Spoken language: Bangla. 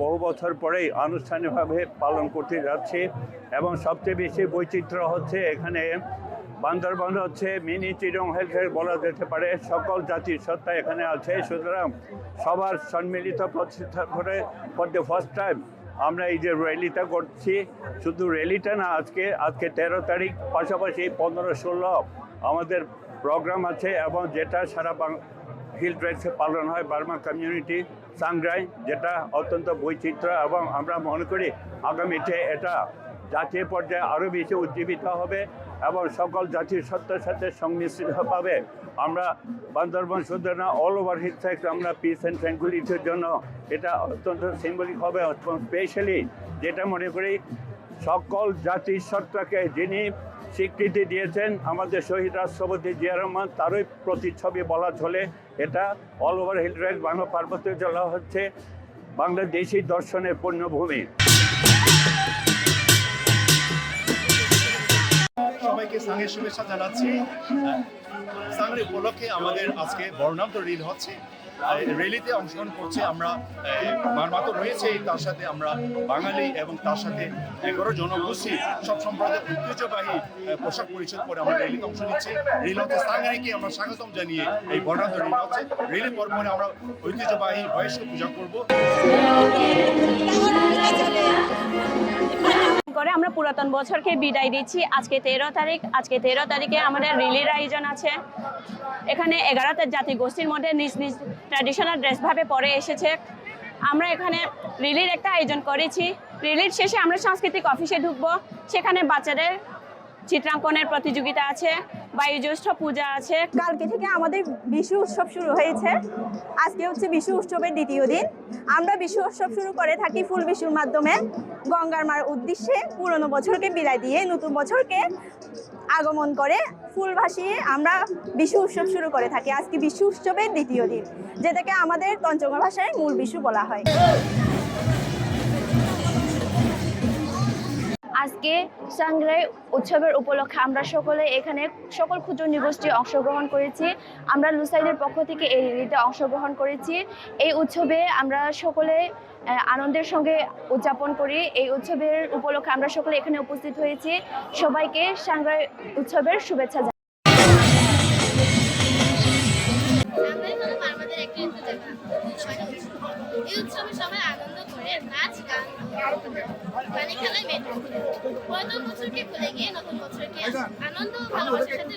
বহু বছর পরেই আনুষ্ঠানিকভাবে পালন করতে যাচ্ছি এবং সবচেয়ে বেশি বৈচিত্র্য হচ্ছে এখানে বান্দরবান হচ্ছে মিনি চিরং হেলথের বলা যেতে পারে। সকল জাতির সত্তা এখানে আছে, সুতরাং সবার সম্মিলিত প্রচেষ্টা করে ফর দ্য ফার্স্ট টাইম আমরা এই যে র্যালিটা করছি। শুধু র্যালিটা না, আজকে 13 তারিখ, পাশাপাশি 15-16 আমাদের প্রোগ্রাম আছে এবং যেটা সারা হিল ট্রেক্সে পালন হয় বার্মা কমিউনিটি সাংগ্রাই, যেটা অত্যন্ত বৈচিত্র্য এবং আমরা মনে করি আগামীতে এটা জাতীয় পর্যায়ে আরও বেশি উজ্জীবিত হবে এবং সকল জাতির সত্তার সাথে সংমিশ্রিত পাবে। আমরা বান্দরবান শুধু না, অল ওভার হিল ট্রেক্স আমরা পিস অ্যান্ড ট্র্যাঙ্কুইলিটির জন্য এটা অত্যন্ত সিম্বলিক হবে। স্পেশালি যেটা মনে করি সকল জাতির সত্তাকে যিনি স্বীকৃতি দিয়েছেন আমাদের শহীদ রাষ্ট্রপতি জিয়া রহমান, তারই প্রতিচ্ছবি বলা চলে। এটা অল ওভার হিল ট্রেক্স বাংলা পার্বত্য জেলা হচ্ছে বাংলাদেশি দর্শনের পুণ্যভূমি। সবাইকে সাংয়ের শুভেচ্ছা জানাচ্ছি। সাংয়ের উপলক্ষে আমাদের আজকে বর্ণাঢ্য রিল হচ্ছে। র্যালিতে অংশগ্রহণ করছে আমরা বার্মা তো রয়েছে, তার সাথে আমরা বাঙালি এবং তার সাথে 11 জনগোষ্ঠী সব সম্প্রদায়ের ঐতিহ্যবাহী পোশাক পরিচ্ছদ পরে আমরা র্যালিতে অংশ নিচ্ছি। রিল হচ্ছে সাংহাইকে আমরা স্বাগতম জানিয়ে এই বর্ণাঢ্য রিল হচ্ছে। র্যালি পরে আমরা ঐতিহ্যবাহী বয়স্ক পূজা করব। করে আমরা পুরাতন বছরকে বিদায় দিচ্ছি। আজকে 13 তারিখ। আজকে 13 তারিখে আমাদের রিলির আয়োজন আছে। এখানে 11টা জাতি গোষ্ঠীর মধ্যে নিজ নিজ ট্র্যাডিশনাল ড্রেসভাবে পরে এসেছে। আমরা এখানে রিলির একটা আয়োজন করেছি। রিলির শেষে আমরা সাংস্কৃতিক অফিসে ঢুকবো। সেখানে বাচ্চাদের চিত্রাঙ্কনের প্রতিযোগিতা আছে, বায়ুজ্যেষ্ঠ পূজা আছে। কালকে থেকে আমাদের বিশু উৎসব শুরু হয়েছে। আজকে হচ্ছে বিশু উৎসবের দ্বিতীয় দিন। আমরা বিশু উৎসব শুরু করে থাকি ফুল বিশুর মাধ্যমে, গঙ্গার মার উদ্দেশ্যে পুরনো বছরকে বিদায় দিয়ে নতুন বছরকে আগমন করে ফুল ভাসিয়ে আমরা বিশু উৎসব শুরু করে থাকি। আজকে বিশু উৎসবের দ্বিতীয় দিন, যেটাকে আমাদের তঞ্চঙ্গা ভাষায় মূল বিশু বলা হয়। আজকে সাংগ্রাই উৎসবের উপলক্ষে আমরা সকলে এখানে সকল ক্ষুদ্র নৃগোষ্ঠী অংশগ্রহণ করেছি। আমরা লুসাইদের পক্ষ থেকে এই র্যালিতে অংশগ্রহণ করেছি। এই উৎসবে আমরা সকলে আনন্দের সঙ্গে উদযাপন করি। এই উৎসবের উপলক্ষে আমরা সকলে এখানে উপস্থিত হয়েছি। সবাইকে সাংগ্রাই উৎসবের শুভেচ্ছা জানাই। এই উৎসবে সবাই আনন্দ করে নাচ গান পানি খেলায় মেতে। পুরাতন বছরকে ভুলে গিয়ে নতুন বছরকে আনন্দ ও ভালোবাসার সাথে